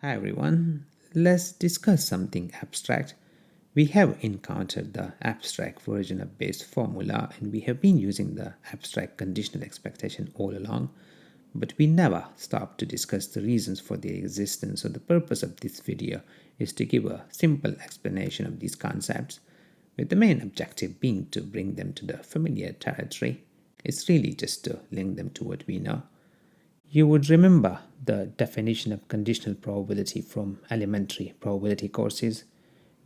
Hi everyone, let's discuss something abstract. We have encountered the abstract version of base formula and we have been using the abstract conditional expectation all along, but we never stopped to discuss the reasons for their existence. So the purpose of this video is to give a simple explanation of these concepts, with the main objective being to bring them to the familiar territory. It's really just to link them to what we know. You would remember the definition of conditional probability from elementary probability courses.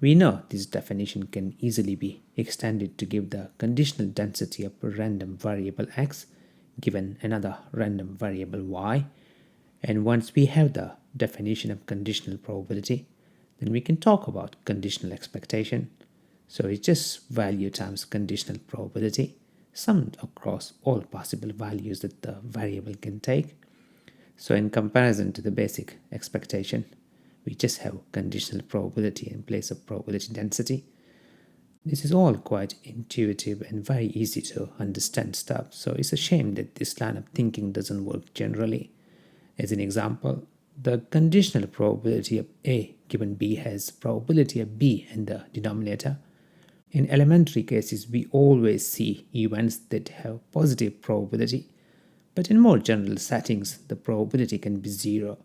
We know this definition can easily be extended to give the conditional density of a random variable x given another random variable y. And once we have the definition of conditional probability, then we can talk about conditional expectation. So it's just value times conditional probability summed across all possible values that the variable can take. So in comparison to the basic expectation, we just have conditional probability in place of probability density. This is all quite intuitive and very easy to understand stuff, so it's a shame that this line of thinking doesn't work generally. As an example, the conditional probability of A given B has probability of B in the denominator. In elementary cases, we always see events that have positive probability, but in more general settings, the probability can be zero.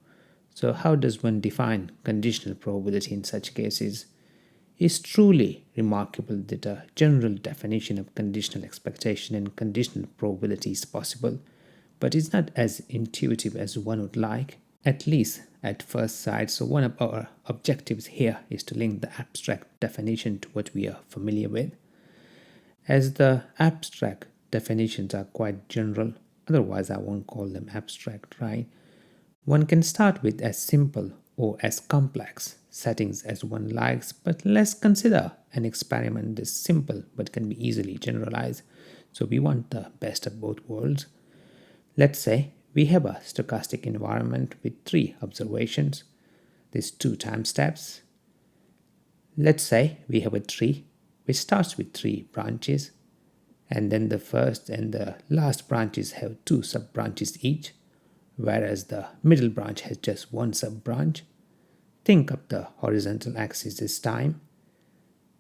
So how does one define conditional probability in such cases? It's truly remarkable that a general definition of conditional expectation and conditional probability is possible, but it's not as intuitive as one would like, at least at first sight. So one of our objectives here is to link the abstract definition to what we are familiar with. As the abstract definitions are quite general, otherwise I won't call them abstract, right? One can start with as simple or as complex settings as one likes, but let's consider an experiment that's simple but can be easily generalized. So we want the best of both worlds. Let's say we have a stochastic environment with 3 observations. There's 2 time steps. Let's say we have a tree which starts with 3 branches, and then the first and the last branches have 2 sub-branches each, whereas the middle branch has just 1 sub-branch. Think of the horizontal axis as time.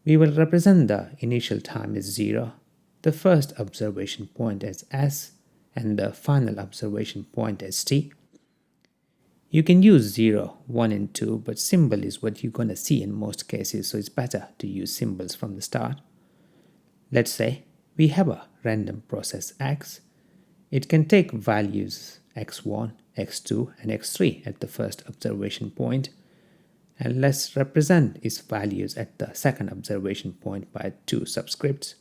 We will represent the initial time as 0, the first observation point as s, and the final observation point as t. You can use 0, 1 and 2, but symbol is what you're going to see in most cases, so it's better to use symbols from the start. Let's say we have a random process x. It can take values x1, x2 and x3 at the first observation point, and let's represent its values at the second observation point by 2 subscripts.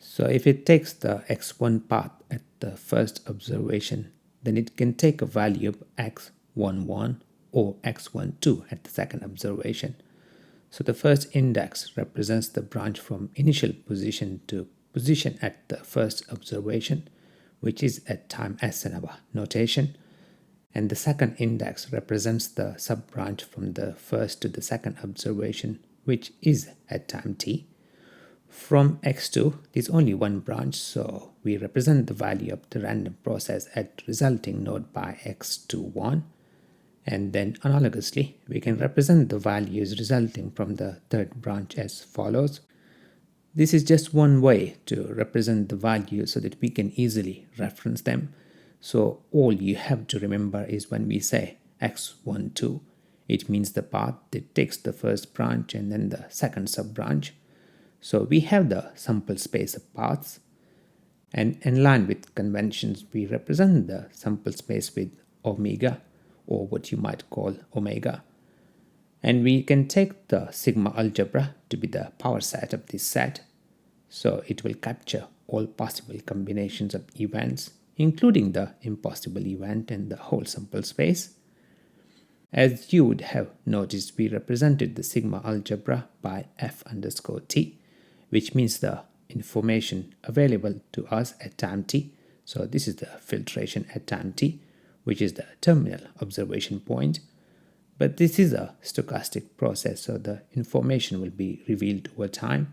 So if it takes the x1 path at the first observation, then it can take a value of x11 or x12 at the second observation. So the first index represents the branch from initial position to position at the first observation, which is at time s in our notation, and the second index represents the sub-branch from the first to the second observation, which is at time t. From x2, there's only one branch, so we represent the value of the random process at resulting node by x21, and then analogously, we can represent the values resulting from the third branch as follows. This is just one way to represent the values so that we can easily reference them. So all you have to remember is when we say x12, it means the path that takes the first branch and then the second sub-branch. So we have the sample space of paths, and in line with conventions, we represent the sample space with omega, or what you might call omega. And we can take the sigma algebra to be the power set of this set. So it will capture all possible combinations of events, including the impossible event and the whole sample space. As you would have noticed, we represented the sigma algebra by f underscore t, which means the information available to us at time t. So this is the filtration at time t, which is the terminal observation point. But this is a stochastic process, so the information will be revealed over time.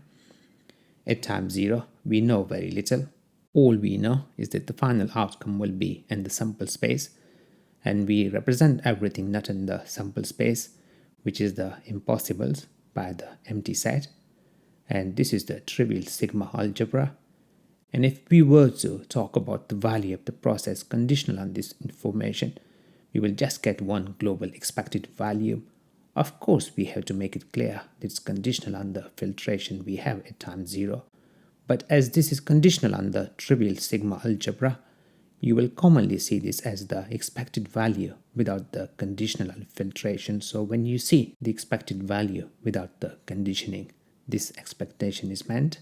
At time 0, we know very little. All we know is that the final outcome will be in the sample space. and we represent everything not in the sample space, which is the impossibles, by the empty set, and this is the trivial sigma algebra. And if we were to talk about the value of the process conditional on this information, we will just get one global expected value. Of course, we have to make it clear that it's conditional on the filtration we have at time 0. But as this is conditional on the trivial sigma algebra, you will commonly see this as the expected value without the conditional filtration. So when you see the expected value without the conditioning, this expectation is meant.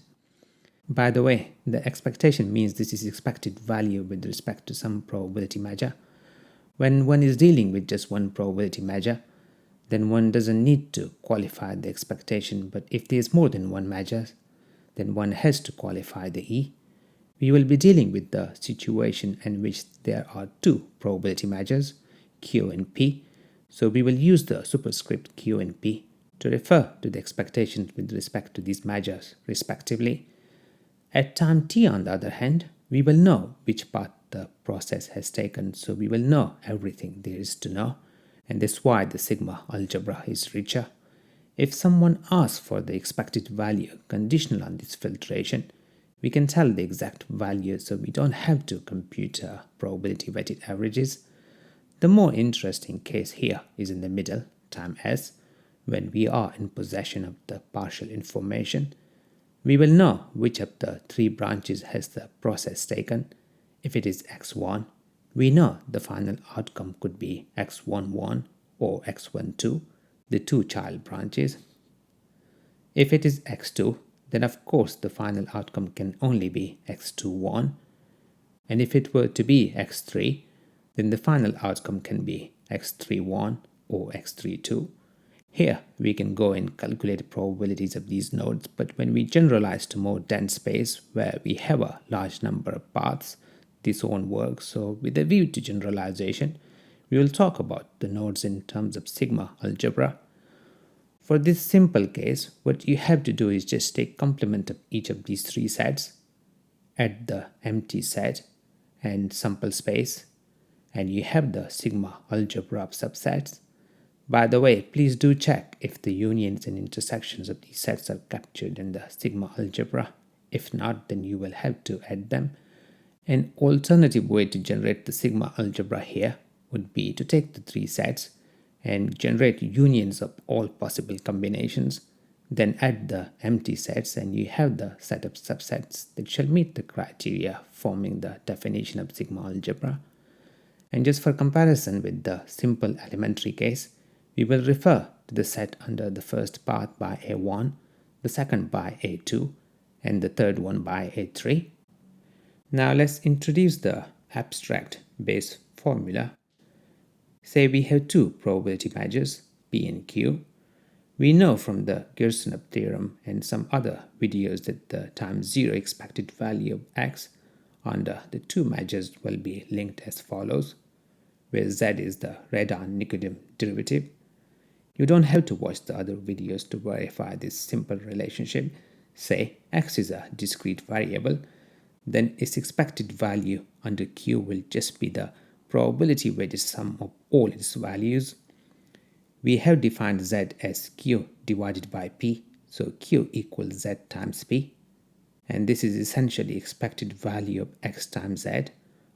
By the way, the expectation means this is expected value with respect to some probability measure. When one is dealing with just one probability measure, then one doesn't need to qualify the expectation, but if there is more than one measure, then one has to qualify the E. We will be dealing with the situation in which there are two probability measures, Q and P, so we will use the superscript Q and P to refer to the expectations with respect to these measures, respectively. At time t, on the other hand, we will know which path the process has taken, so we will know everything there is to know, and that's why the sigma algebra is richer. If someone asks for the expected value conditional on this filtration, we can tell the exact value, so we don't have to compute probability weighted averages. The more interesting case here is in the middle, time s, when we are in possession of the partial information. We will know which of the three branches has the process taken. If it is x1, we know the final outcome could be x11 or x12, the two child branches. If it is x2, then of course the final outcome can only be x21. And if it were to be x3, then the final outcome can be x31 or x32. Here we can go and calculate probabilities of these nodes, but when we generalize to more dense space where we have a large number of paths, this won't work. So with a view to generalization, we will talk about the nodes in terms of sigma algebra. For this simple case, what you have to do is just take complement of each of these three sets, add the empty set and sample space, and you have the sigma algebra of subsets. By the way, please do check if the unions and intersections of these sets are captured in the sigma algebra. If not, then you will have to add them. An alternative way to generate the sigma algebra here would be to take the three sets and generate unions of all possible combinations, then add the empty sets, and you have the set of subsets that shall meet the criteria forming the definition of sigma algebra. And just for comparison with the simple elementary case, we will refer to the set under the first path by A1, the second by A2, and the third one by A3. Now let's introduce the abstract base formula. Say we have two probability measures, P and Q. We know from the Kirsanov theorem and some other videos that the time 0 expected value of x under the two measures will be linked as follows, where z is the Radon-Nikodym derivative. You don't have to watch the other videos to verify this simple relationship. Say x is a discrete variable, then its expected value under Q will just be the probability weighted sum of all its values. We have defined z as Q divided by P, so Q equals z times P, and this is essentially expected value of x times z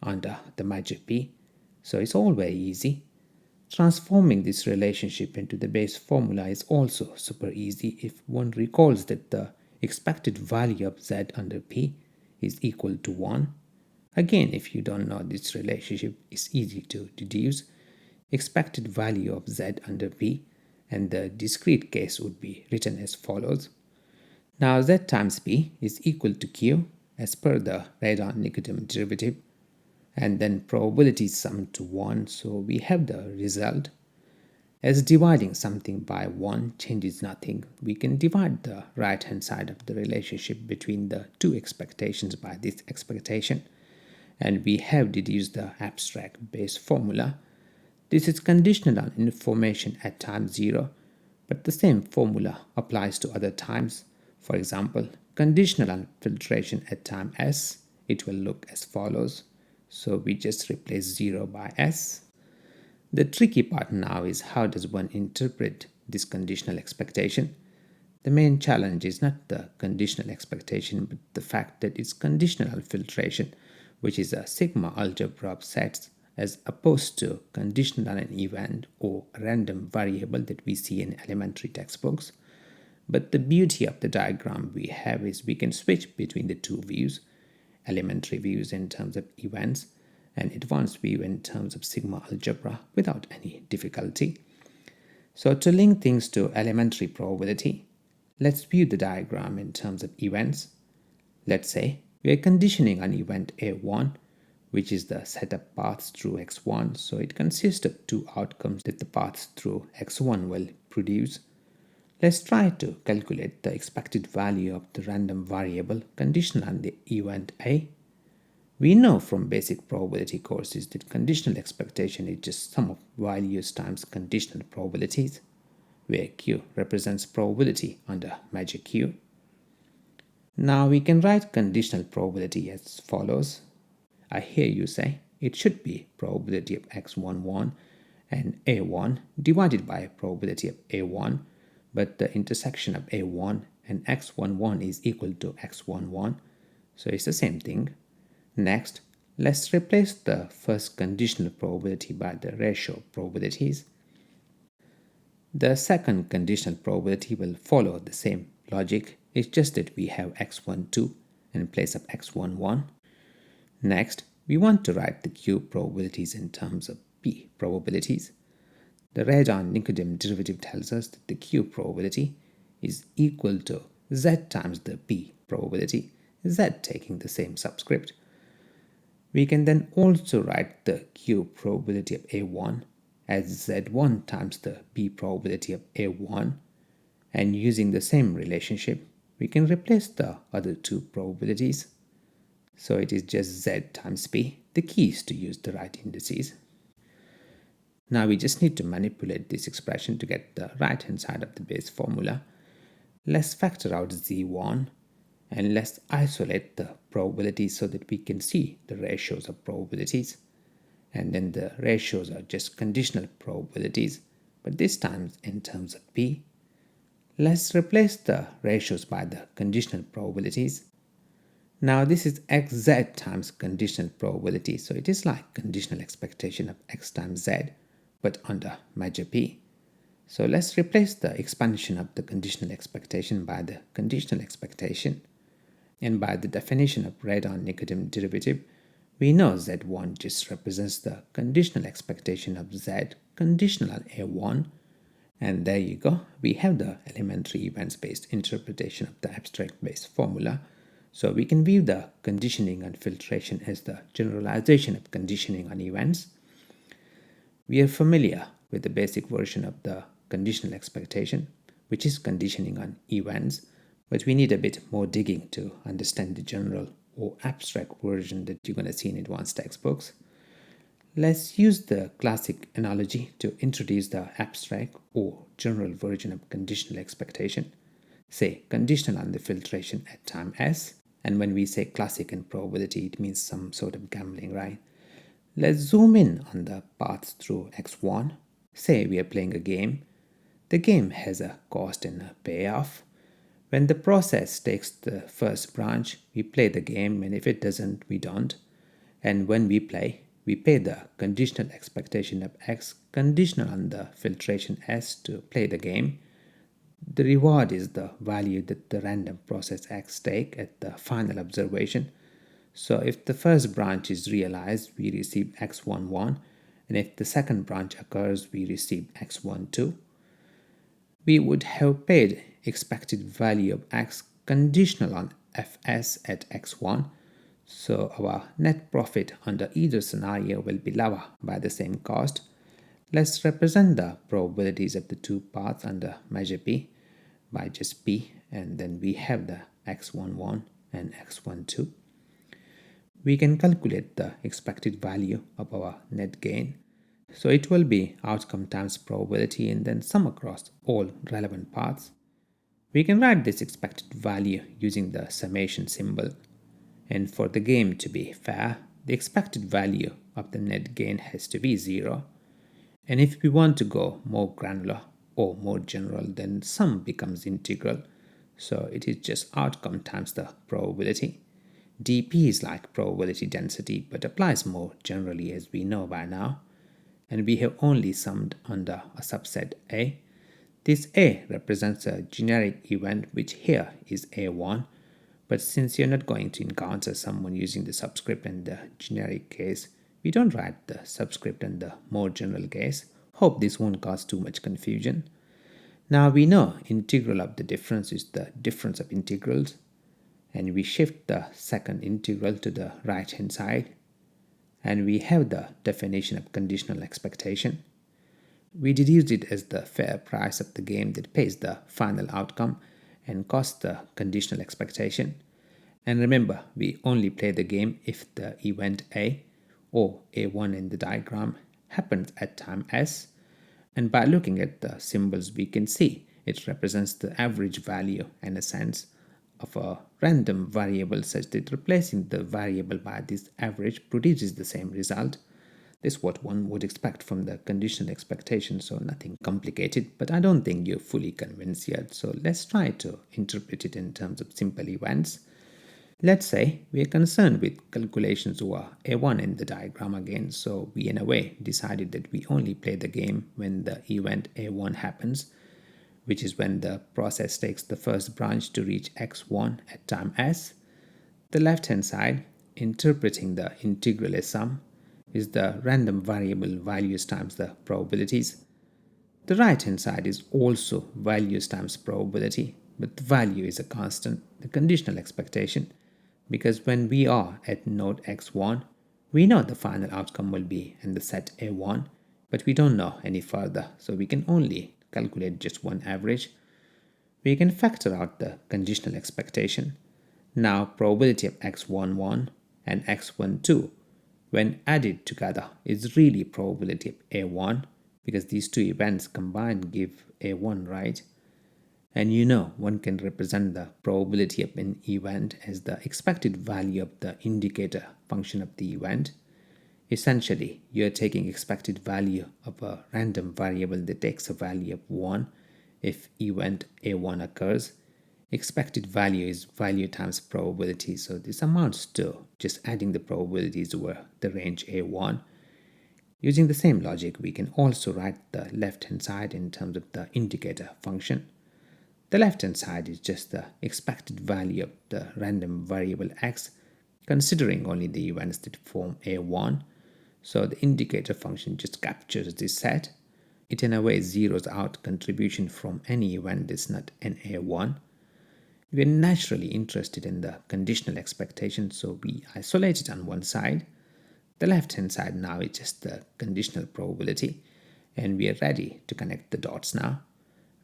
under the measure P, so it's all very easy. Transforming this relationship into the base formula is also super easy if one recalls that the expected value of z under P is equal to 1. Again, if you don't know this relationship, it's easy to deduce. Expected value of z under P, and the discrete case would be written as follows. Now z times P is equal to Q as per the Radon-Nikodym derivative, and then probability summed to 1, so we have the result. As dividing something by 1 changes nothing, we can divide the right hand side of the relationship between the two expectations by this expectation, and we have deduced the abstract base formula. This is conditional on information at time 0, but the same formula applies to other times. For example, conditional on filtration at time s, it will look as follows. So we just replace 0 by s. The tricky part now is how does one interpret this conditional expectation? The main challenge is not the conditional expectation but the fact that it's conditional filtration, which is a sigma algebra of sets as opposed to conditional on an event or a random variable that we see in elementary textbooks. But the beauty of the diagram we have is we can switch between the two views, elementary views in terms of events and advanced view in terms of sigma algebra without any difficulty. So to link things to elementary probability, let's view the diagram in terms of events. Let's say we are conditioning on event A1, which is the set of paths through x1, so it consists of two outcomes that the paths through x1 will produce. Let's try to calculate the expected value of the random variable conditional on the event A. We know from basic probability courses that conditional expectation is just sum of values times conditional probabilities, where Q represents probability under measure Q. Now we can write conditional probability as follows. I hear you say it should be probability of x11 and A1 divided by probability of A1, but the intersection of A1 and x11 is equal to x11, so it's the same thing. Next, let's replace the first conditional probability by the ratio of probabilities. The second conditional probability will follow the same logic, it's just that we have x12 in place of x11. Next, we want to write the Q probabilities in terms of P probabilities. The Radon-Nikodym derivative tells us that the Q probability is equal to Z times the P probability, Z taking the same subscript. We can then also write the Q probability of A1 as Z1 times the P probability of A1, and using the same relationship, we can replace the other two probabilities. So it is just Z times P. The key is to use the right indices. Now we just need to manipulate this expression to get the right hand side of the base formula. Let's factor out Z1 and let's isolate the probabilities so that we can see the ratios of probabilities. And then the ratios are just conditional probabilities, but this time in terms of P. Let's replace the ratios by the conditional probabilities. Now this is xz times conditional probability, so it is like conditional expectation of x times z, but under measure P. So let's replace the expansion of the conditional expectation by the conditional expectation. And by the definition of Radon-Nikodym derivative, we know Z1 just represents the conditional expectation of Z conditional on A1. And there you go, we have the elementary events-based interpretation of the abstract-based formula. So we can view the conditioning and filtration as the generalization of conditioning on events. We are familiar with the basic version of the conditional expectation, which is conditioning on events, but we need a bit more digging to understand the general or abstract version that you're going to see in advanced textbooks. Let's use the classic analogy to introduce the abstract or general version of conditional expectation, say conditional on the filtration at time s. And when we say classic in probability, it means some sort of gambling, right? Let's zoom in on the paths through x1. Say we are playing a game. The game has a cost and a payoff. When the process takes the first branch, we play the game, and if it doesn't, we don't. And when we pay the conditional expectation of x conditional on the filtration s to play the game. The reward is the value that the random process x take at the final observation. So if the first branch is realized, we receive x11, and if the second branch occurs, we receive x12. We would have paid expected value of x conditional on fs at x1, so our net profit under either scenario will be lower by the same cost. Let's represent the probabilities of the two paths under measure P by just P, and then we have the x11 and x12. We can calculate the expected value of our net gain. So it will be outcome times probability and then sum across all relevant paths. We can write this expected value using the summation symbol. And for the game to be fair, the expected value of the net gain has to be 0. And if we want to go more granular or more general, then sum becomes integral. So it is just outcome times the probability. dp is like probability density but applies more generally as we know by now. And we have only summed under a subset A. This A represents a generic event which here is A1, but since you're not going to encounter someone using the subscript in the generic case, we don't write the subscript in the more general case. Hope this won't cause too much confusion. Now we know integral of the difference is the difference of integrals, and we shift the second integral to the right hand side, and we have the definition of conditional expectation. We deduced it as the fair price of the game that pays the final outcome and costs the conditional expectation. And remember, we only play the game if the event A, or A1 in the diagram, happens at time S. And by looking at the symbols, we can see it represents the average value, in a sense, of a random variable, such that replacing the variable by this average produces the same result. This is what one would expect from the conditional expectation, so nothing complicated, but I don't think you're fully convinced yet, so let's try to interpret it in terms of simple events. Let's say we are concerned with calculations over A1 in the diagram again, so we in a way decided that we only play the game when the event A1 happens, which is when the process takes the first branch to reach x1 at time s. The left hand side, interpreting the integral as sum, is the random variable values times the probabilities. The right hand side is also values times probability, but the value is a constant, the conditional expectation, because when we are at node x1, we know the final outcome will be in the set A1, but we don't know any further, so we can only calculate just one average. We can factor out the conditional expectation. Now probability of x11 and x12 when added together is really probability of A1, because these two events combined give A1, right? And you know one can represent the probability of an event as the expected value of the indicator function of the event. Essentially, you're taking expected value of a random variable that takes a value of 1 if event A1 occurs. Expected value is value times probability, so this amounts to just adding the probabilities over the range A1. Using the same logic, we can also write the left hand side in terms of the indicator function. The left hand side is just the expected value of the random variable x, considering only the events that form A1. So the indicator function just captures this set. It in a way zeroes out contribution from any event that's not an A1. We are naturally interested in the conditional expectation, so we isolate it on one side. The left hand side now is just the conditional probability, and we are ready to connect the dots now.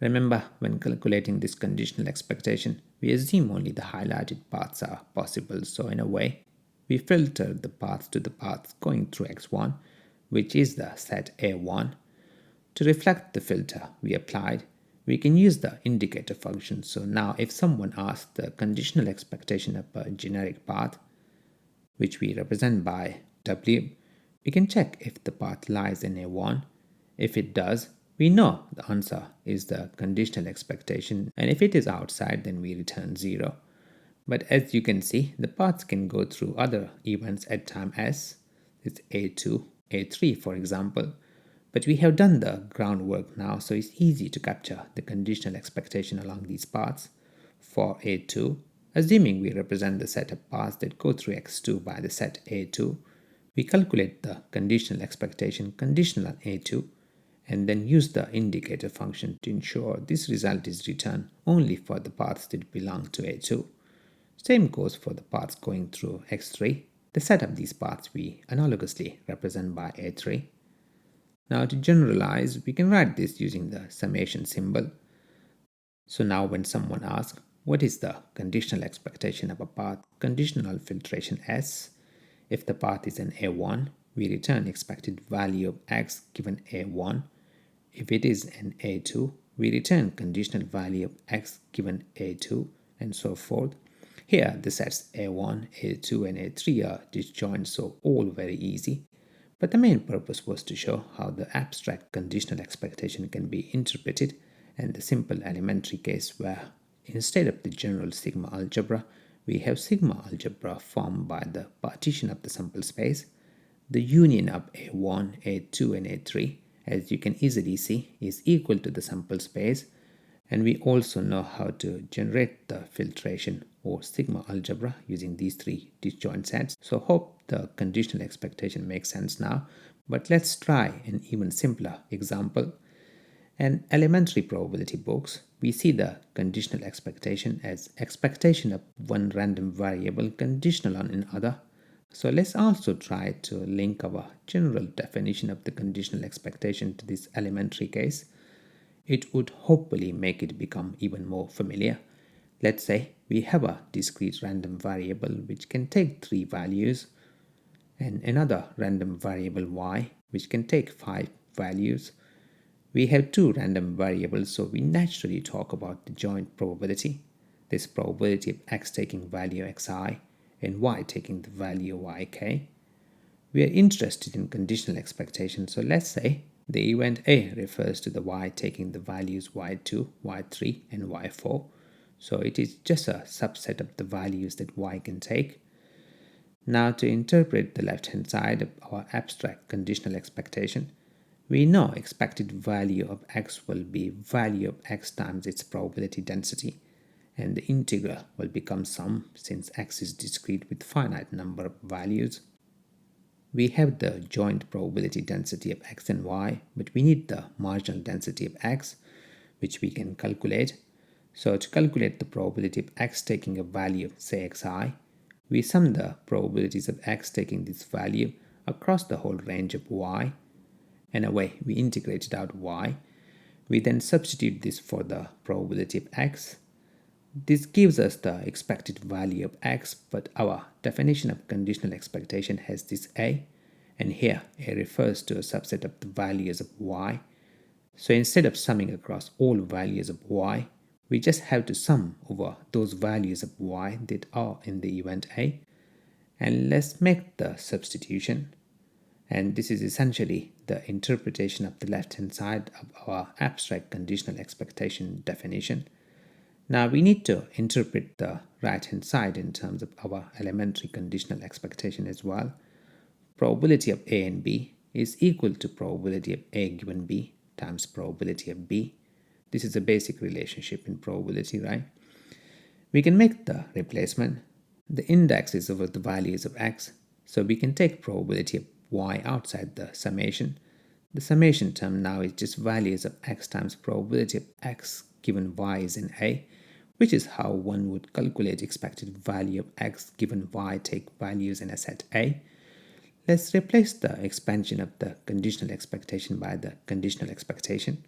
Remember, when calculating this conditional expectation, we assume only the highlighted paths are possible, so in a way, we filter the paths to the paths going through x1, which is the set A1. To reflect the filter we applied, we can use the indicator function. So now if someone asks the conditional expectation of a generic path, which we represent by W, we can check if the path lies in A1. If it does, we know the answer is the conditional expectation, and if it is outside, then we return 0. But as you can see, the paths can go through other events at time s. It's A2, A3 for example. But we have done the groundwork now, so it's easy to capture the conditional expectation along these paths. For A2, assuming we represent the set of paths that go through x2 by the set A2, we calculate the conditional expectation conditional on A2, and then use the indicator function to ensure this result is returned only for the paths that belong to A2. Same goes for the paths going through x3. The set of these paths we analogously represent by A3. Now to generalize, we can write this using the summation symbol. So now when someone asks, what is the conditional expectation of a path conditional filtration S? If the path is an A1, we return expected value of x given A1. If it is an A2, we return conditional value of x given A2, and so forth. Here the sets A1, A2 and A3 are disjoint, so all very easy. But the main purpose was to show how the abstract conditional expectation can be interpreted, and the simple elementary case where instead of the general sigma algebra, we have sigma algebra formed by the partition of the sample space. The union of A1, A2 and A3, as you can easily see, is equal to the sample space, and we also know how to generate the filtration or sigma algebra using these three disjoint sets. So hope the conditional expectation makes sense now, but let's try an even simpler example. In elementary probability books, we see the conditional expectation as expectation of one random variable conditional on another. So let's also try to link our general definition of the conditional expectation to this elementary case. It would hopefully make it become even more familiar. Let's say we have a discrete random variable which can take 3 values and another random variable y which can take 5 values. We have 2 random variables, so we naturally talk about the joint probability. This probability of x taking value xi and y taking the value yk. We are interested in conditional expectation, so let's say the event A refers to the y taking the values y2, y3 and y4. So it is just a subset of the values that y can take. Now to interpret the left-hand side of our abstract conditional expectation, we know expected value of x will be value of x times its probability density, and the integral will become sum since x is discrete with finite number of values. We have the joint probability density of x and y, but we need the marginal density of x, which we can calculate. So to calculate the probability of x taking a value of say xi, we sum the probabilities of x taking this value across the whole range of y. In a way, we integrated out y. We then substitute this for the probability of x. This gives us the expected value of x, but our definition of conditional expectation has this a, and here a refers to a subset of the values of y. So instead of summing across all values of y, we just have to sum over those values of y that are in the event a. And let's make the substitution. And this is essentially the interpretation of the left-hand side of our abstract conditional expectation definition. Now we need to interpret the right-hand side in terms of our elementary conditional expectation as well. Probability of A and B is equal to probability of A given B times probability of B. This is a basic relationship in probability, right? We can make the replacement. The index is over the values of x, so we can take probability of y outside the summation. The summation term now is just values of x times probability of x given y is in A, which is how one would calculate expected value of x given y take values in a set A. Let's replace the expansion of the conditional expectation by the conditional expectation.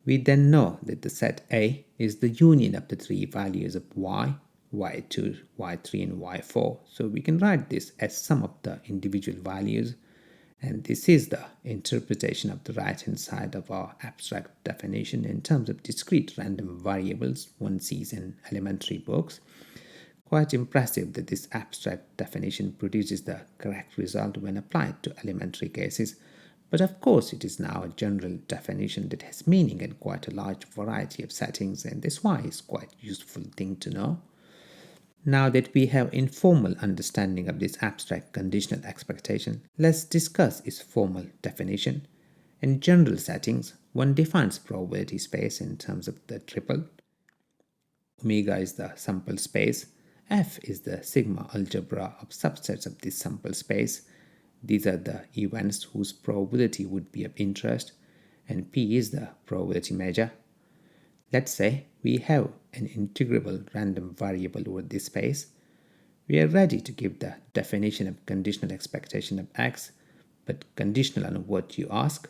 We then know that the set A is the union of the 3 values of y, y2, y3 and y4. So we can write this as sum of the individual values, and this is the interpretation of the right-hand side of our abstract definition in terms of discrete random variables one sees in elementary books. Quite impressive that this abstract definition produces the correct result when applied to elementary cases, but of course it is now a general definition that has meaning in quite a large variety of settings, and that's why it's quite a useful thing to know. Now that we have informal understanding of this abstract conditional expectation, let's discuss its formal definition. In general settings, one defines probability space in terms of the triple. Omega is the sample space. F is the sigma algebra of subsets of this sample space. These are the events whose probability would be of interest, and P is the probability measure. Let's say we have an integrable random variable over this space. We are ready to give the definition of conditional expectation of x, but conditional on what you ask.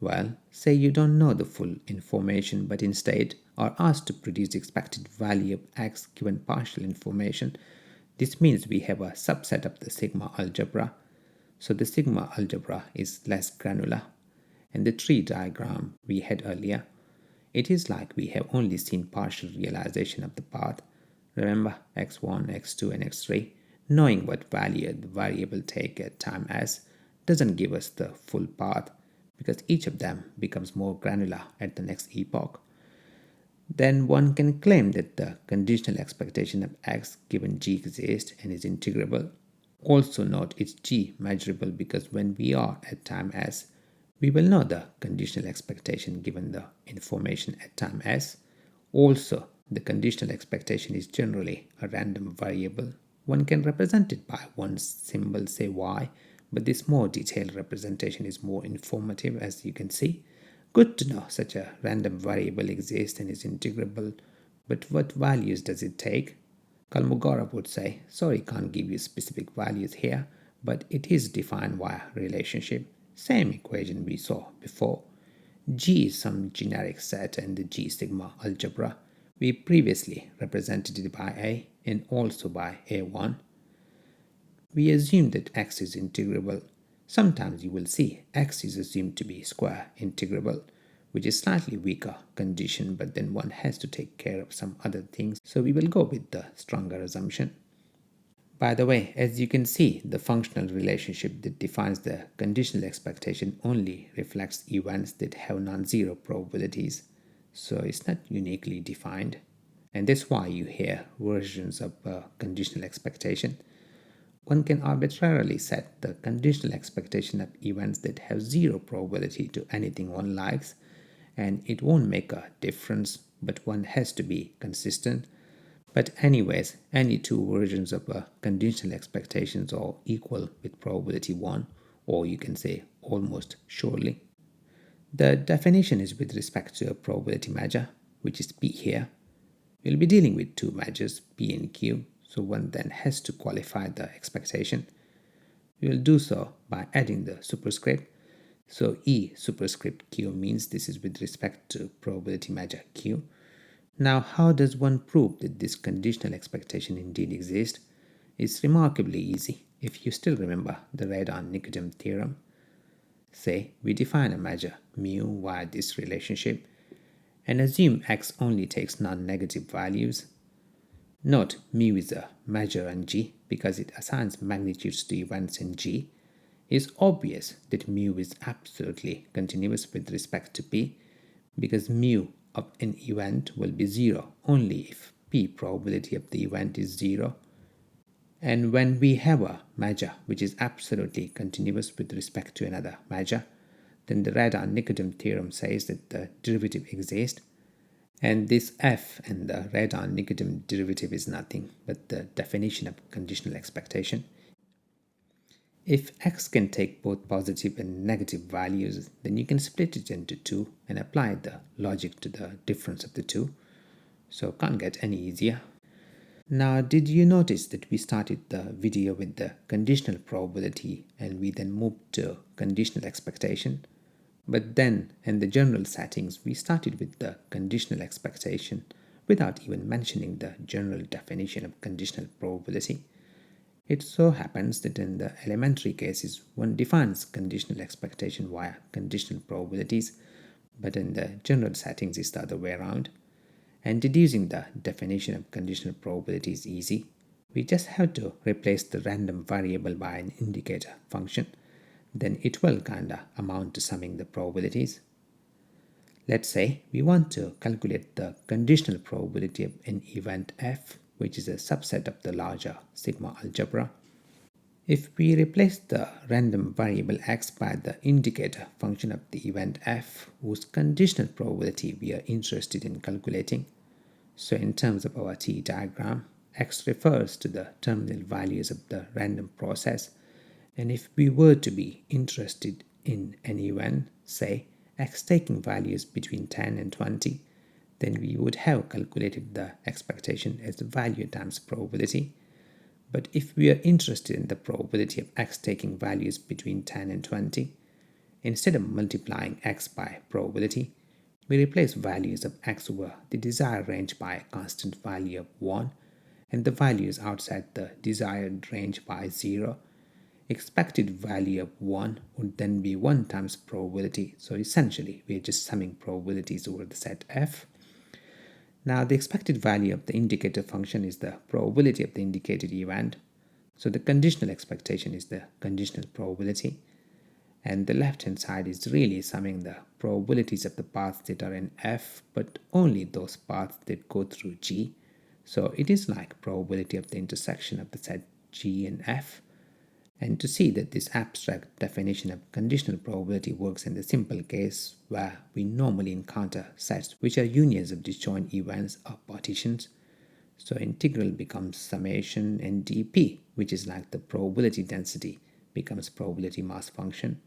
Well, say you don't know the full information but instead are asked to produce expected value of x given partial information. This means we have a subset of the sigma algebra. So the sigma algebra is less granular. In the tree diagram we had earlier, it is like we have only seen partial realization of the path. Remember x1, x2 and x3. Knowing what value the variable take at time s doesn't give us the full path because each of them becomes more granular at the next epoch, then one can claim that the conditional expectation of x given g exists and is integrable. Also note it's g measurable because when we are at time s, we will know the conditional expectation given the information at time s. Also, the conditional expectation is generally a random variable. One can represent it by one symbol, say y, but this more detailed representation is more informative, as you can see. Good to know such a random variable exists and is integrable, but what values does it take? Kolmogorov would say, sorry, can't give you specific values here, but it is defined via relationship. Same equation we saw before. G is some generic set and the G sigma algebra. We previously represented it by A and also by A1. We assume that x is integrable. Sometimes you will see x is assumed to be square integrable, which is slightly weaker condition, but then one has to take care of some other things, so we will go with the stronger assumption. By the way, as you can see, the functional relationship that defines the conditional expectation only reflects events that have non-zero probabilities, so it's not uniquely defined. And that's why you hear versions of conditional expectation. One can arbitrarily set the conditional expectation of events that have zero probability to anything one likes, and it won't make a difference, but one has to be consistent. But anyways, any two versions of a conditional expectations are equal with probability 1, or you can say almost surely. The definition is with respect to a probability measure, which is P here. We'll be dealing with two measures, P and Q, so one then has to qualify the expectation. We will do so by adding the superscript. So E superscript Q means this is with respect to probability measure Q. Now, how does one prove that this conditional expectation indeed exists? It's remarkably easy if you still remember the Radon-Nikodym theorem. Say we define a measure mu via this relationship and assume x only takes non-negative values. Note mu is a measure on G because it assigns magnitudes to events in G. It's obvious that mu is absolutely continuous with respect to P because mu of an event will be 0 only if P probability of the event is 0. And when we have a measure which is absolutely continuous with respect to another measure, then the Radon-Nikodym theorem says that the derivative exists. And this f and the Radon-Nikodym derivative is nothing but the definition of conditional expectation. If x can take both positive and negative values, then you can split it into two and apply the logic to the difference of the two. So can't get any easier. Now, did you notice that we started the video with the conditional probability and we then moved to conditional expectation? But then, in the general settings, we started with the conditional expectation without even mentioning the general definition of conditional probability. It so happens that in the elementary cases, one defines conditional expectation via conditional probabilities, but in the general settings, it's the other way around. And deducing the definition of conditional probability is easy. We just have to replace the random variable by an indicator function. Then it will kinda amount to summing the probabilities. Let's say we want to calculate the conditional probability of an event f, which is a subset of the larger sigma algebra. If we replace the random variable x by the indicator function of the event f, whose conditional probability we are interested in calculating, so in terms of our T diagram, x refers to the terminal values of the random process, and if we were to be interested in an event, say x taking values between 10 and 20, then we would have calculated the expectation as the value times probability. But if we are interested in the probability of x taking values between 10 and 20, instead of multiplying x by probability, we replace values of x over the desired range by a constant value of 1 and the values outside the desired range by 0. Expected value of 1 would then be 1 times probability, so essentially we are just summing probabilities over the set f. Now the expected value of the indicator function is the probability of the indicated event, so the conditional expectation is the conditional probability. And the left hand side is really summing the probabilities of the paths that are in F, but only those paths that go through G. So it is like probability of the intersection of the set G and F. And to see that this abstract definition of conditional probability works in the simple case where we normally encounter sets which are unions of disjoint events or partitions. So integral becomes summation, and dp, which is like the probability density, becomes probability mass function.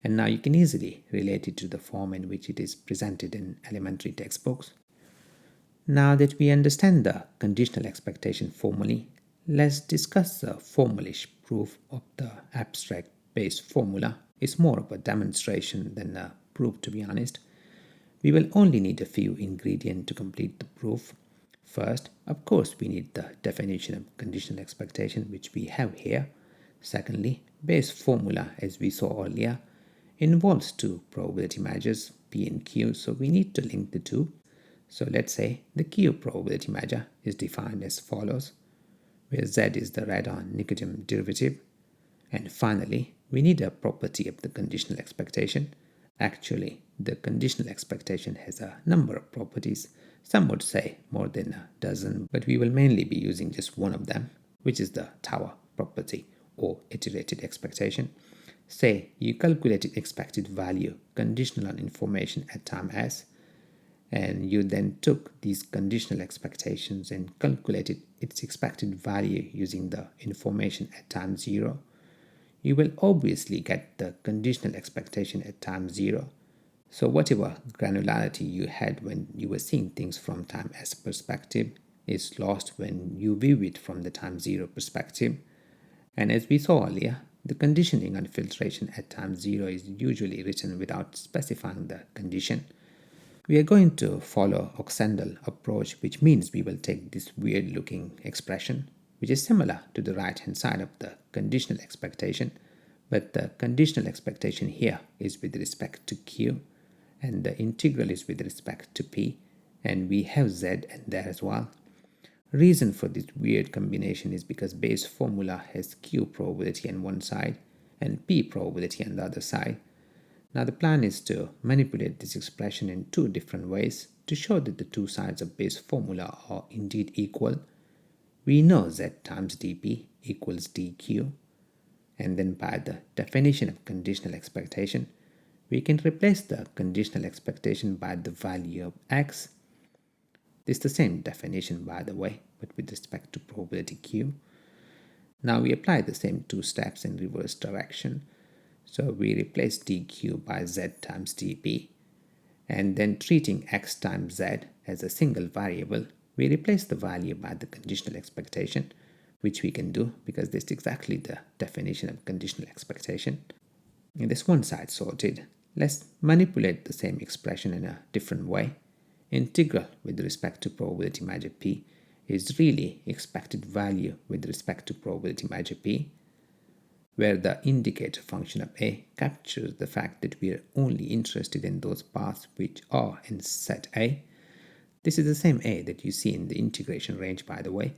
And now you can easily relate it to the form in which it is presented in elementary textbooks. Now that we understand the conditional expectation formally, let's discuss the formalish proof of the abstract Bayes formula. It's more of a demonstration than a proof, to be honest. We will only need a few ingredients to complete the proof. First, of course, we need the definition of conditional expectation, which we have here. Secondly, Bayes formula, as we saw earlier, involves two probability measures, P and Q, so we need to link the two. So let's say the Q probability measure is defined as follows, where Z is the radon-Nicotian derivative. And finally, we need a property of the conditional expectation. Actually, the conditional expectation has a number of properties. Some would say more than a dozen, but we will mainly be using just one of them, which is the tower property or iterated expectation. Say you calculated expected value conditional on information at time s, and you then took these conditional expectations and calculated its expected value using the information at time 0, you will obviously get the conditional expectation at time 0. So whatever granularity you had when you were seeing things from time s perspective is lost when you view it from the time 0 perspective. And as we saw earlier, the conditioning on filtration at time 0 is usually written without specifying the condition. We are going to follow Oxendel approach, which means we will take this weird looking expression, which is similar to the right hand side of the conditional expectation, but the conditional expectation here is with respect to Q, and the integral is with respect to P, and we have Z and there as well. Reason for this weird combination is because Bayes formula has Q probability on one side and P probability on the other side. Now the plan is to manipulate this expression in two different ways to show that the two sides of Bayes formula are indeed equal. We know Z times dP equals dQ, and then by the definition of conditional expectation, we can replace the conditional expectation by the value of x. This is the same definition, by the way, but with respect to probability Q. Now we apply the same two steps in reverse direction. So we replace dq by z times dp, and then treating x times z as a single variable, we replace the value by the conditional expectation, which we can do because this is exactly the definition of conditional expectation. And this one side sorted, let's manipulate the same expression in a different way. Integral with respect to probability measure p is really expected value with respect to probability measure p, where the indicator function of a captures the fact that we are only interested in those paths which are in set A. This is the same A that you see in the integration range, by the way.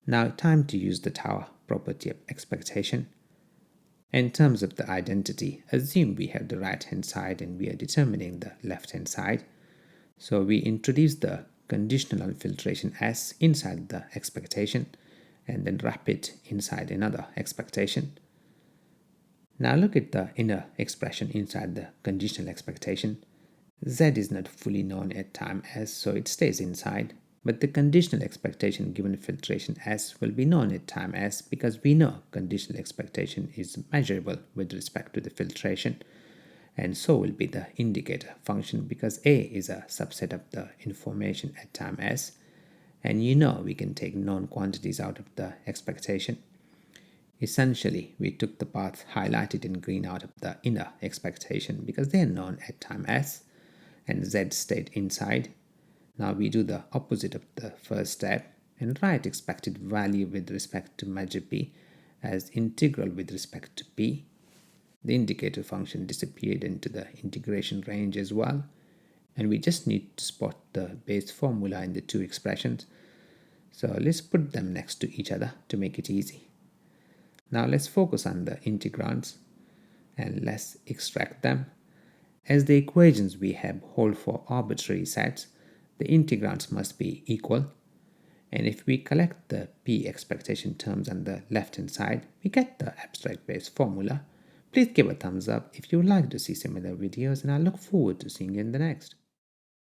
Now time to use the tower property of expectation. In terms of the identity, assume we have the right hand side and we are determining the left hand side. So we introduce the conditional on filtration S inside the expectation and then wrap it inside another expectation. Now look at the inner expression inside the conditional expectation. Z is not fully known at time s, so it stays inside, but the conditional expectation given filtration s will be known at time s because we know conditional expectation is measurable with respect to the filtration, and so will be the indicator function because A is a subset of the information at time s, and you know we can take known quantities out of the expectation. Essentially, we took the paths highlighted in green out of the inner expectation because they are known at time s, and z stayed inside. Now we do the opposite of the first step and write expected value with respect to measure p as integral with respect to p. The indicator function disappeared into the integration range as well, and we just need to spot the Bayes formula in the two expressions. So let's put them next to each other to make it easy. Now let's focus on the integrands. and let's extract them. As the equations we have hold for arbitrary sets, the integrands must be equal. And if we collect the p expectation terms on the left hand side, we get the abstract Bayes formula. Please give a thumbs up if you would like to see similar videos, and I look forward to seeing you in the next.